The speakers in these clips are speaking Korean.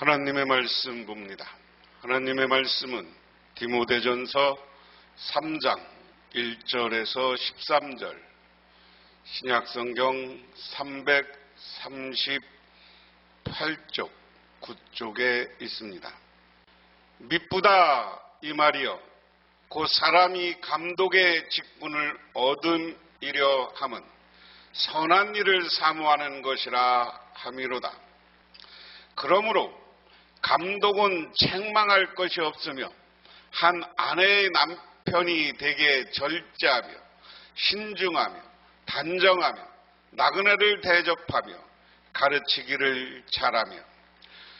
하나님의 말씀 봅니다. 하나님의 말씀은 디모데전서 3장 1절에서 13절, 신약성경 338쪽 9쪽에 있습니다. 미쁘다 이 말이여 곧 사람이 감독의 직분을 얻으려 함은 선한 일을 사모하는 것이라 함이로다. 그러므로 감독은 책망할 것이 없으며 한 아내의 남편이 되게 절제하며 신중하며 단정하며 나그네를 대접하며 가르치기를 잘하며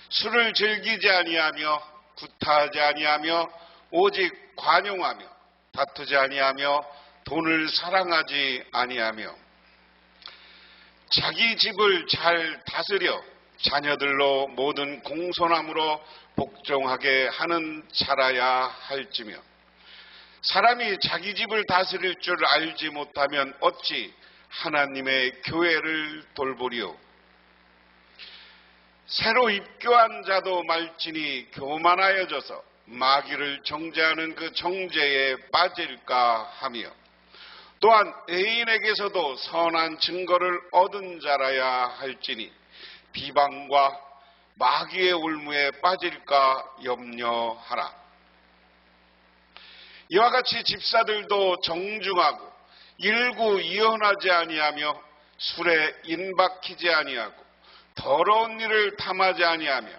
술을 즐기지 아니하며 구타하지 아니하며 오직 관용하며 다투지 아니하며 돈을 사랑하지 아니하며 자기 집을 잘 다스려 자녀들로 모든 공손함으로 복종하게 하는 자라야 할지며 사람이 자기 집을 다스릴 줄 알지 못하면 어찌 하나님의 교회를 돌보리요. 새로 입교한 자도 말지니 교만하여져서 마귀를 정죄하는 그 정죄에 빠질까 하며 또한 애인에게서도 선한 증거를 얻은 자라야 할지니 비방과 마귀의 올무에 빠질까 염려하라. 이와 같이 집사들도 정중하고 일구이연하지 아니하며 술에 인박히지 아니하고 더러운 일을 탐하지 아니하며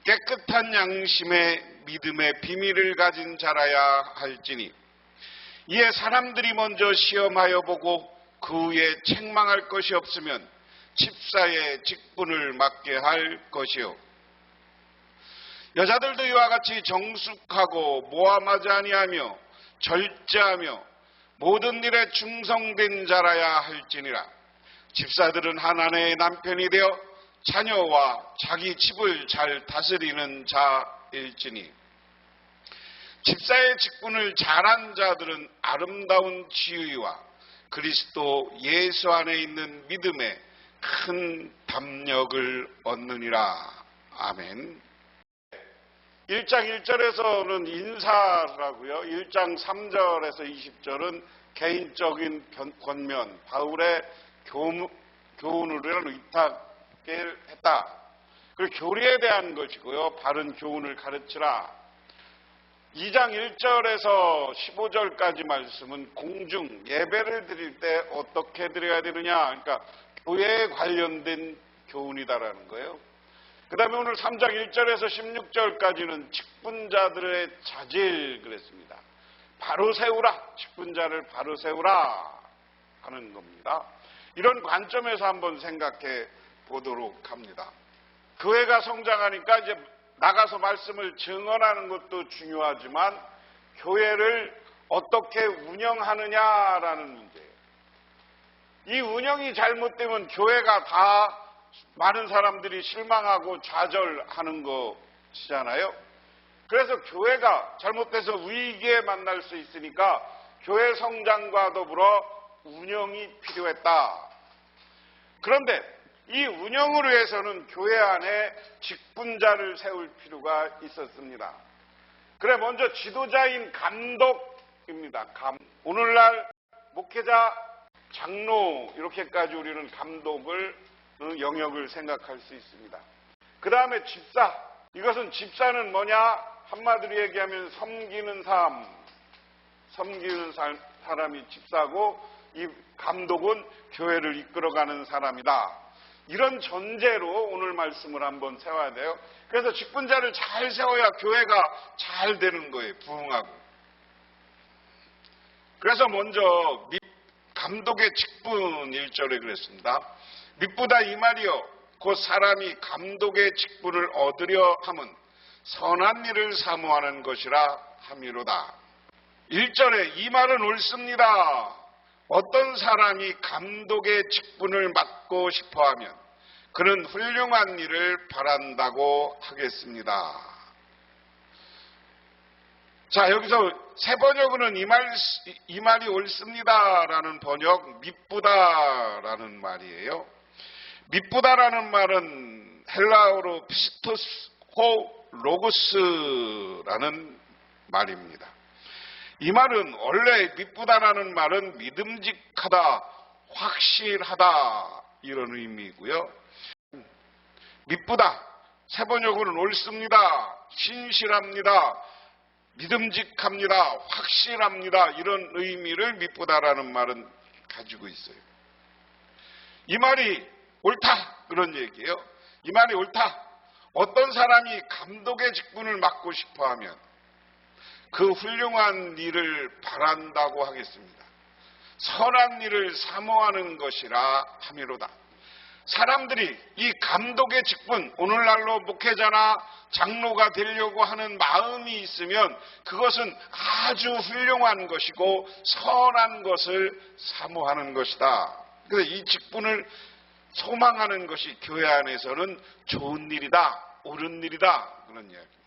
깨끗한 양심의 믿음의 비밀을 가진 자라야 할지니 이에 사람들이 먼저 시험하여 보고 그 후에 책망할 것이 없으면 집사의 직분을 맡게 할 것이요. 여자들도 이와 같이 정숙하고 모함하지 아니하며 절제하며 모든 일에 충성된 자라야 할지니라. 집사들은 한 아내의 남편이 되어 자녀와 자기 집을 잘 다스리는 자일지니 집사의 직분을 잘한 자들은 아름다운 지위와 그리스도 예수 안에 있는 믿음에 큰 담력을 얻느니라. 아멘. 1장 1절에서는 인사라고요. 1장 3절에서 20절은 개인적인 권면, 바울의 교훈을 위탁을 했다. 그리고 교리에 대한 것이고요. 바른 교훈을 가르치라. 2장 1절에서 15절까지 말씀은 공중 예배를 드릴 때 어떻게 드려야 되느냐. 그러니까 교회에 관련된 교훈이다라는 거예요. 그 다음에 오늘 3장 1절에서 16절까지는 직분자들의 자질 그랬습니다. 바로 세우라. 직분자를 바로 세우라 하는 겁니다. 이런 관점에서 한번 생각해 보도록 합니다. 교회가 성장하니까 이제 나가서 말씀을 증언하는 것도 중요하지만 교회를 어떻게 운영하느냐라는 문제예요. 이 운영이 잘못되면 교회가 다 많은 사람들이 실망하고 좌절하는 것이잖아요. 그래서 교회가 잘못돼서 위기에 만날 수 있으니까 교회 성장과 더불어 운영이 필요했다. 그런데 이 운영을 위해서는 교회 안에 직분자를 세울 필요가 있었습니다. 그래 먼저 지도자인 감독입니다. 오늘날 목회자, 장로 이렇게까지 우리는 감독을 영역을 생각할 수 있습니다. 그 다음에 집사. 이것은 집사는 뭐냐? 한마디로 얘기하면 섬기는 사람이 집사고 이 감독은 교회를 이끌어가는 사람이다. 이런 전제로 오늘 말씀을 한번 세워야 돼요. 그래서 직분자를 잘 세워야 교회가 잘 되는 거예요. 부흥하고. 그래서 먼저 감독의 직분 1절에 그랬습니다. 미쁘다 이 말이여 곧 사람이 감독의 직분을 얻으려 함은 선한 일을 사모하는 것이라 함이로다. 1절에 이 말은 옳습니다. 어떤 사람이 감독의 직분을 맡고 싶어하면 그는 훌륭한 일을 바란다고 하겠습니다. 자, 여기서 새 번역으로는 이 말이 옳습니다라는 번역, 미쁘다라는 말이에요. 미쁘다라는 말은 헬라어로 피스토스 로고스라는 말입니다. 이 말은 원래 미쁘다라는 말은 믿음직하다, 확실하다 이런 의미이고요. 미쁘다, 세번역으로는 옳습니다, 신실합니다, 믿음직합니다, 확실합니다 이런 의미를 미쁘다라는 말은 가지고 있어요. 이 말이 옳다 그런 얘기예요. 이 말이 옳다. 어떤 사람이 감독의 직분을 맡고 싶어하면 그 훌륭한 일을 바란다고 하겠습니다. 선한 일을 사모하는 것이라 함이로다. 사람들이 이 감독의 직분, 오늘날로 목회자나 장로가 되려고 하는 마음이 있으면 그것은 아주 훌륭한 것이고 선한 것을 사모하는 것이다. 그래서 이 직분을 소망하는 것이 교회 안에서는 좋은 일이다, 옳은 일이다 그런 이야기입니다.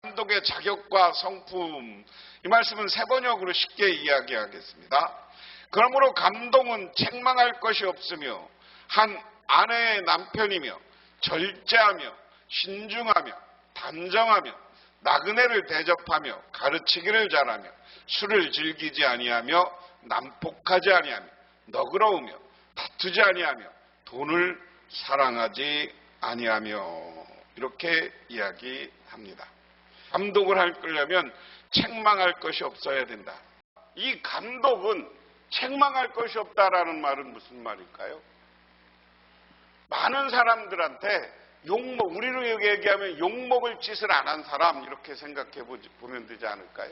감독의 자격과 성품, 이 말씀은 세번역으로 쉽게 이야기하겠습니다. 그러므로 감독은 책망할 것이 없으며 한 아내의 남편이며 절제하며 신중하며 단정하며 나그네를 대접하며 가르치기를 잘하며 술을 즐기지 아니하며 난폭하지 아니하며 너그러우며 다투지 아니하며 돈을 사랑하지 아니하며 이렇게 이야기합니다. 감독을 하려면 책망할 것이 없어야 된다. 이 감독은 책망할 것이 없다라는 말은 무슨 말일까요? 많은 사람들한테 욕먹, 우리로 얘기하면 욕먹을 짓을 안 한 사람 이렇게 생각해 보면 되지 않을까요?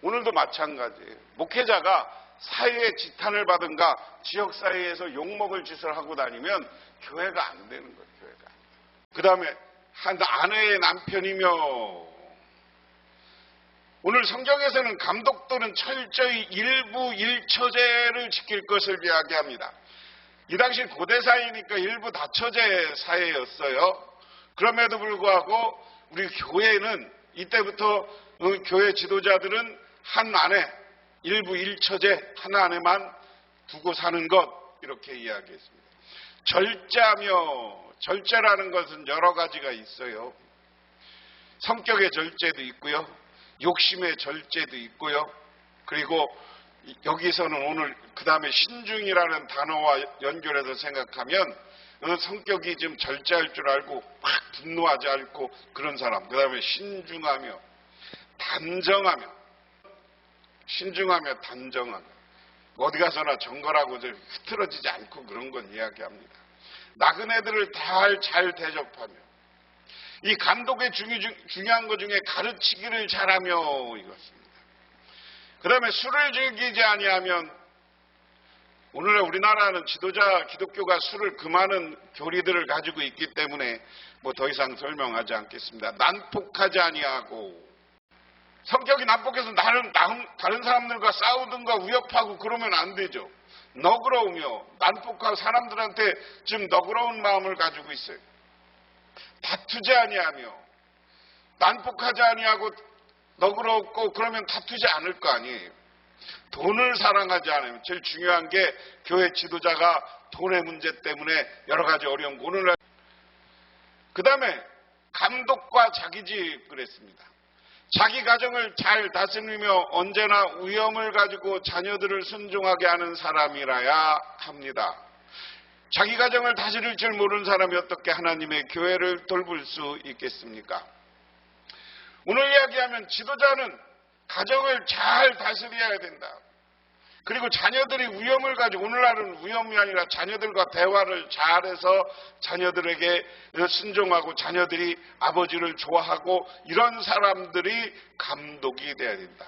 오늘도 마찬가지예요. 목회자가 사회의 지탄을 받은가 지역사회에서 욕먹을 짓을 하고 다니면 교회가 안 되는 거예요. 교회가. 그 다음에 한 아내의 남편이며, 오늘 성경에서는 감독들은 철저히 일부 일처제를 지킬 것을 이야기합니다. 이 당시 고대 사회니까 일부 다처제 사회였어요. 그럼에도 불구하고 우리 교회는 이때부터 교회 지도자들은 한 아내, 일부 일처제 한 아내만 두고 사는 것 이렇게 이야기했습니다. 절제하며, 절제라는 것은 여러 가지가 있어요. 성격의 절제도 있고요. 욕심의 절제도 있고요. 그리고 여기서는 오늘 그 다음에 신중이라는 단어와 연결해서 생각하면 성격이 좀 절제할 줄 알고 막 분노하지 않고 그런 사람. 그 다음에 신중하며 단정하며, 신중하며 단정하며, 어디 가서나 정갈하고 흐트러지지 않고 그런 건 이야기합니다. 나그네들을 잘 대접하며, 이 감독의 중요한 것 중에 가르치기를 잘하며 이것입니다. 그 다음에 술을 즐기지 아니하면, 오늘날 우리나라는 지도자 기독교가 술을 금하는 교리들을 가지고 있기 때문에 뭐 더 이상 설명하지 않겠습니다. 난폭하지 아니하고, 성격이 난폭해서 다른 사람들과 싸우든가 위협하고 그러면 안 되죠. 너그러우며, 난폭하고 사람들한테 좀 너그러운 마음을 가지고 있어요. 다투지 아니하며, 난폭하지 아니하고 너그럽고 그러면 다투지 않을 거 아니에요. 돈을 사랑하지 않으면, 제일 중요한 게 교회 지도자가 돈의 문제 때문에 여러 가지 어려운 거. 오늘날 그 다음에 감독과 자기집 그랬습니다. 자기 가정을 잘 다스리며 언제나 위엄을 가지고 자녀들을 순종하게 하는 사람이라야 합니다. 자기 가정을 다스릴 줄 모르는 사람이 어떻게 하나님의 교회를 돌볼 수 있겠습니까? 오늘 이야기하면 지도자는 가정을 잘 다스려야 된다. 그리고 자녀들이 위엄을 가지고, 오늘날은 위엄이 아니라 자녀들과 대화를 잘해서 자녀들에게 순종하고 자녀들이 아버지를 좋아하고 이런 사람들이 감독이 돼야 된다.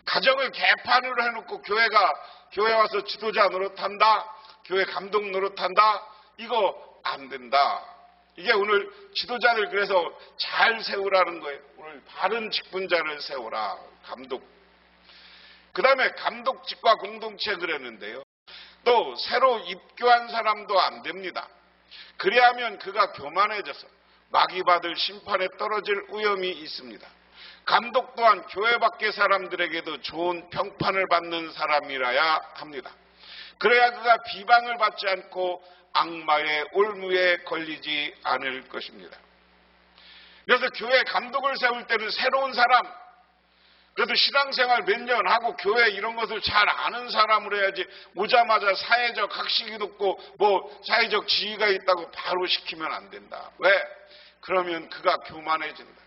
가정을 개판으로 해놓고 교회 와서 지도자 노릇한다, 교회 감독 노릇한다, 이거 안 된다. 이게 오늘 지도자들 그래서 잘 세우라는 거예요. 오늘 바른 직분자를 세우라. 감독. 그 다음에 감독직과 공동체 그랬는데요. 또 새로 입교한 사람도 안 됩니다. 그리하면 그가 교만해져서 마귀 받을 심판에 떨어질 위험이 있습니다. 감독 또한 교회 밖의 사람들에게도 좋은 평판을 받는 사람이라야 합니다. 그래야 그가 비방을 받지 않고 악마의 올무에 걸리지 않을 것입니다. 그래서 교회 감독을 세울 때는 새로운 사람, 그래도 신앙생활 몇 년 하고 교회 이런 것을 잘 아는 사람으로 해야지 오자마자 사회적 학식이 높고 뭐 사회적 지위가 있다고 바로 시키면 안 된다. 왜? 그러면 그가 교만해진다.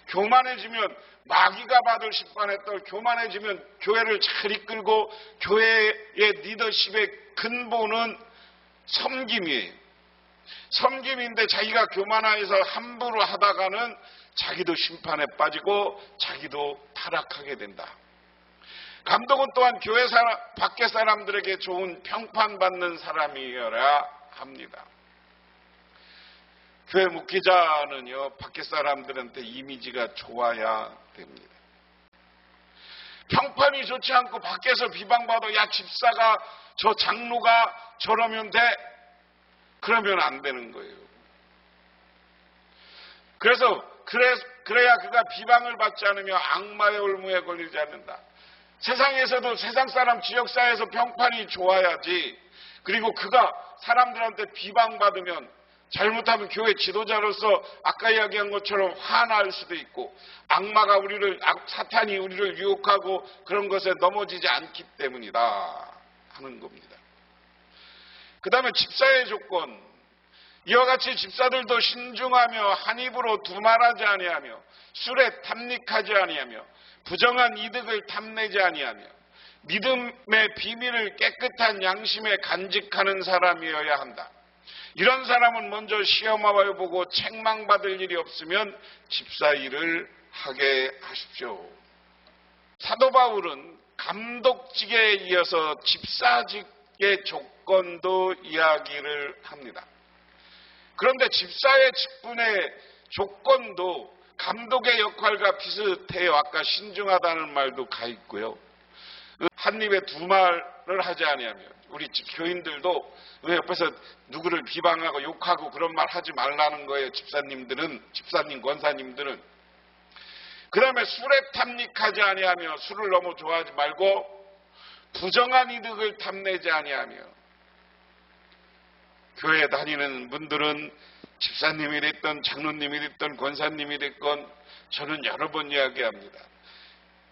교만해지면 마귀가 받을 심판에 떨, 교만해지면 교회를 잘 이끌고 교회의 리더십의 근본은 섬김이에요. 섬김인데 자기가 교만해서 함부로 하다가는 자기도 심판에 빠지고 자기도 타락하게 된다. 감독은 또한 교회 사람, 밖의 사람들에게 좋은 평판받는 사람이어야 합니다. 교회 목회자는요, 밖의 사람들한테 이미지가 좋아야 됩니다. 평판이 좋지 않고 밖에서 비방받아, 야, 집사가, 저 장로가 저러면 돼? 그러면 안 되는 거예요. 그래야 그가 비방을 받지 않으며 악마의 올무에 걸리지 않는다. 세상에서도 세상 사람 지역사회에서 평판이 좋아야지. 그리고 그가 사람들한테 비방받으면 잘못하면 교회 지도자로서 아까 이야기한 것처럼 화날 수도 있고 악마가 사탄이 우리를 유혹하고 그런 것에 넘어지지 않기 때문이다 하는 겁니다. 그 다음에 집사의 조건. 이와 같이 집사들도 신중하며 한 입으로 두말하지 아니하며 술에 탐닉하지 아니하며 부정한 이득을 탐내지 아니하며 믿음의 비밀을 깨끗한 양심에 간직하는 사람이어야 한다. 이런 사람은 먼저 시험하여 보고 책망받을 일이 없으면 집사 일을 하게 하십시오. 사도 바울은 감독직에 이어서 집사직의 조건도 이야기를 합니다. 그런데 집사의 직분의 조건도 감독의 역할과 비슷해요. 아까 신중하다는 말도 가 있고요. 한 입에 두 말을 하지 아니하며 우리 교인들도 왜 옆에서 누구를 비방하고 욕하고 그런 말 하지 말라는 거예요. 집사님, 권사님들은. 그 다음에 술에 탐닉하지 아니하며 술을 너무 좋아하지 말고 부정한 이득을 탐내지 아니하며 교회 다니는 분들은 집사님이 됐든 장로님이 됐든 권사님이 됐건 저는 여러 번 이야기합니다.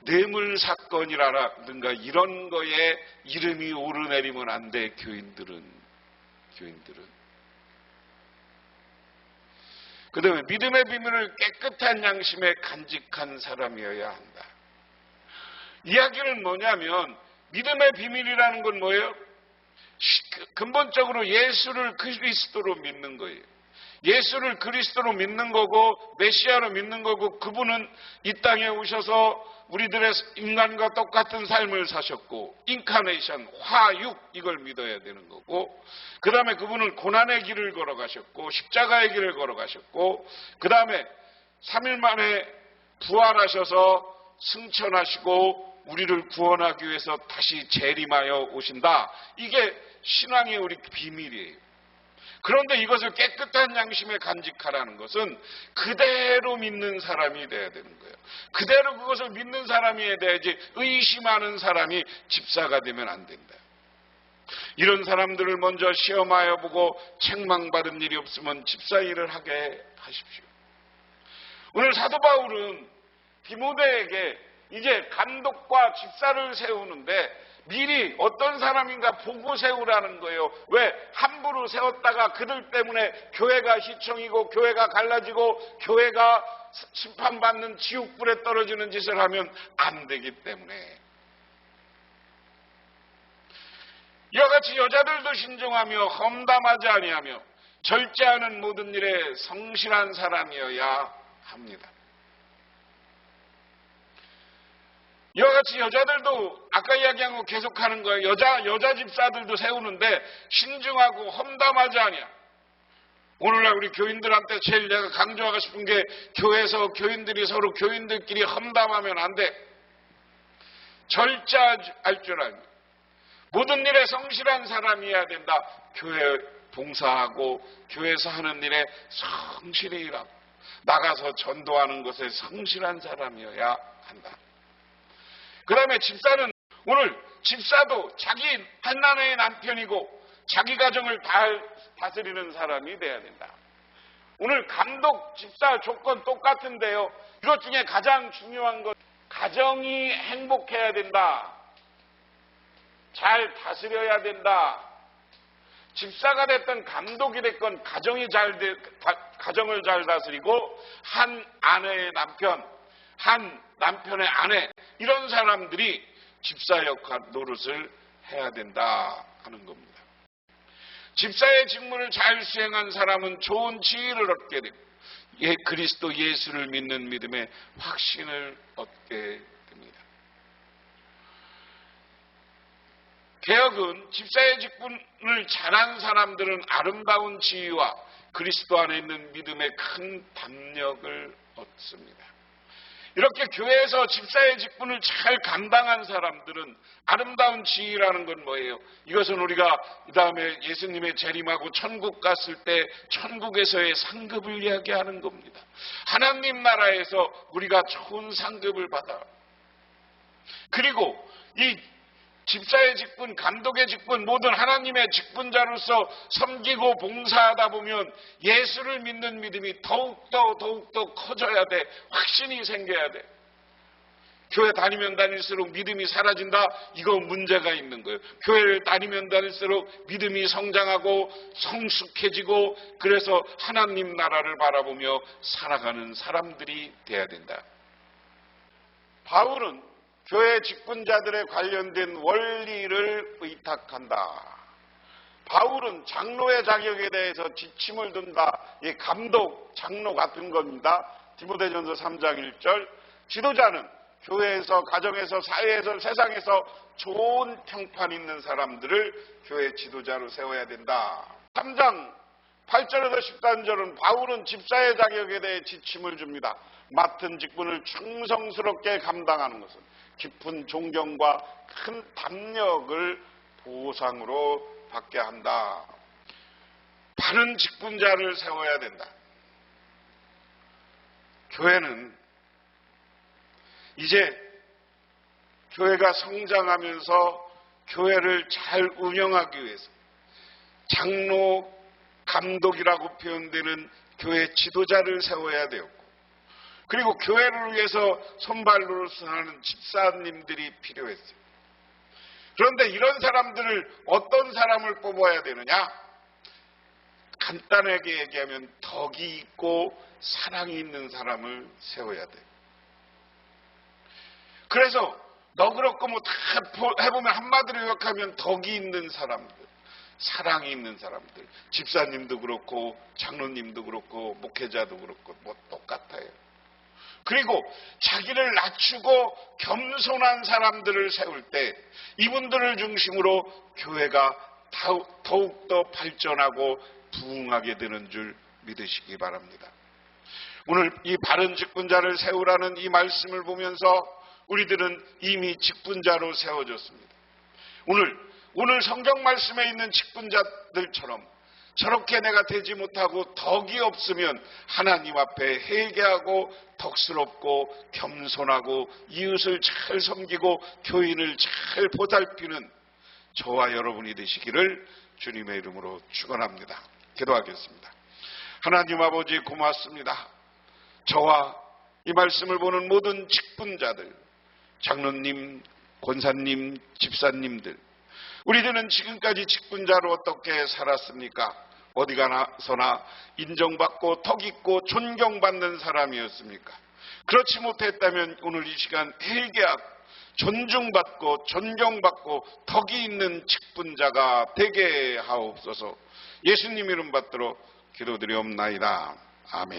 뇌물 사건이라든가 이런 거에 이름이 오르내리면 안 돼. 교인들은. 그 다음에 믿음의 비밀을 깨끗한 양심에 간직한 사람이어야 한다. 이야기는 뭐냐면 믿음의 비밀이라는 건 뭐예요? 근본적으로 예수를 그리스도로 믿는 거예요. 예수를 그리스도로 믿는 거고 메시아로 믿는 거고 그분은 이 땅에 오셔서 우리들의 인간과 똑같은 삶을 사셨고 인카네이션, 화육 이걸 믿어야 되는 거고 그 다음에 그분은 고난의 길을 걸어가셨고 십자가의 길을 걸어가셨고 그 다음에 3일 만에 부활하셔서 승천하시고 우리를 구원하기 위해서 다시 재림하여 오신다. 이게 신앙의 우리 비밀이에요. 그런데 이것을 깨끗한 양심에 간직하라는 것은 그대로 믿는 사람이 돼야 되는 거예요. 그대로 그것을 믿는 사람이 돼야지 의심하는 사람이 집사가 되면 안 된다. 이런 사람들을 먼저 시험하여 보고 책망받은 일이 없으면 집사 일을 하게 하십시오. 오늘 사도 바울은 디모데에게 이제 감독과 집사를 세우는데 미리 어떤 사람인가 보고 세우라는 거예요. 왜? 함부로 세웠다가 그들 때문에 교회가 희청이고 교회가 갈라지고 교회가 심판받는 지옥불에 떨어지는 짓을 하면 안 되기 때문에. 이와 같이 여자들도 신중하며 험담하지 아니하며 절제하는 모든 일에 성실한 사람이어야 합니다. 이와 같이 여자들도 아까 이야기한 거 계속하는 거예요. 여자 집사들도 세우는데 신중하고 험담하지 아니야. 오늘날 우리 교인들한테 제일 내가 강조하고 싶은 게 교회에서 교인들이 서로 교인들끼리 험담하면 안 돼. 절제할 줄 알고 모든 일에 성실한 사람이어야 된다. 교회 봉사하고 교회에서 하는 일에 성실히 일하고 나가서 전도하는 것에 성실한 사람이어야 한다. 그 다음에 집사는 오늘 집사도 자기 한 아내의 남편이고 자기 가정을 다스리는 사람이 돼야 된다. 오늘 감독, 집사 조건 똑같은데요. 이것 중에 가장 중요한 건 가정이 행복해야 된다. 잘 다스려야 된다. 집사가 됐든 감독이 됐건 가정을 잘 다스리고 한 아내의 남편, 한 남편의 아내 이런 사람들이 집사 역할 노릇을 해야 된다 하는 겁니다. 집사의 직무를 잘 수행한 사람은 좋은 지위를 얻게 되고 그리스도 예수를 믿는 믿음의 확신을 얻게 됩니다. 개혁은 집사의 직분을 잘한 사람들은 아름다운 지위와 그리스도 안에 있는 믿음의 큰 담력을 얻습니다. 이렇게 교회에서 집사의 직분을 잘 감당한 사람들은 아름다운 지위라는 건 뭐예요? 이것은 우리가 그 다음에 예수님의 재림하고 천국 갔을 때 천국에서의 상급을 이야기하는 겁니다. 하나님 나라에서 우리가 좋은 상급을 받아. 그리고 이 집사의 직분, 감독의 직분, 모든 하나님의 직분자로서 섬기고 봉사하다 보면 예수를 믿는 믿음이 더욱더 커져야 돼. 확신이 생겨야 돼. 교회 다니면 다닐수록 믿음이 사라진다? 이거 문제가 있는 거예요. 교회를 다니면 다닐수록 믿음이 성장하고 성숙해지고 그래서 하나님 나라를 바라보며 살아가는 사람들이 돼야 된다. 바울은 교회 직분자들에 관련된 원리를 의탁한다. 바울은 장로의 자격에 대해서 지침을 둔다. 이 감독, 장로 같은 겁니다. 디모데전서 3장 1절. 지도자는 교회에서, 가정에서, 사회에서, 세상에서 좋은 평판 있는 사람들을 교회 지도자로 세워야 된다. 3장 8절에서 13절은 바울은 집사의 자격에 대해 지침을 줍니다. 맡은 직분을 충성스럽게 감당하는 것은 깊은 존경과 큰 담력을 보상으로 받게 한다. 바른 직분자를 세워야 된다. 교회는 이제 교회가 성장하면서 교회를 잘 운영하기 위해서 장로, 감독이라고 표현되는 교회 지도자를 세워야 되었고 그리고 교회를 위해서 손발로서 하는 집사님들이 필요했어요. 그런데 이런 사람들을 어떤 사람을 뽑아야 되느냐? 간단하게 얘기하면 덕이 있고 사랑이 있는 사람을 세워야 돼요. 그래서 너그럽고 뭐 다 해보면 한마디로 요약하면 덕이 있는 사람들, 사랑이 있는 사람들, 집사님도 그렇고 장로님도 그렇고 목회자도 그렇고 뭐 똑같아요. 그리고 자기를 낮추고 겸손한 사람들을 세울 때 이분들을 중심으로 교회가 더욱더 발전하고 부흥하게 되는 줄 믿으시기 바랍니다. 오늘 이 바른 직분자를 세우라는 이 말씀을 보면서 우리들은 이미 직분자로 세워졌습니다. 오늘 성경 말씀에 있는 직분자들처럼 저렇게 내가 되지 못하고 덕이 없으면 하나님 앞에 회개하고 덕스럽고 겸손하고 이웃을 잘 섬기고 교인을 잘 보살피는 저와 여러분이 되시기를 주님의 이름으로 축원합니다. 기도하겠습니다. 하나님 아버지 고맙습니다. 저와 이 말씀을 보는 모든 직분자들, 장로님, 권사님, 집사님들, 우리들은 지금까지 직분자로 어떻게 살았습니까? 어디 가서나 인정받고 덕 있고 존경받는 사람이었습니까? 그렇지 못했다면 오늘 이 시간 회개하고 존중받고 존경받고 덕이 있는 직분자가 되게 하옵소서. 예수님 이름 받들어 기도드리옵나이다. 아멘.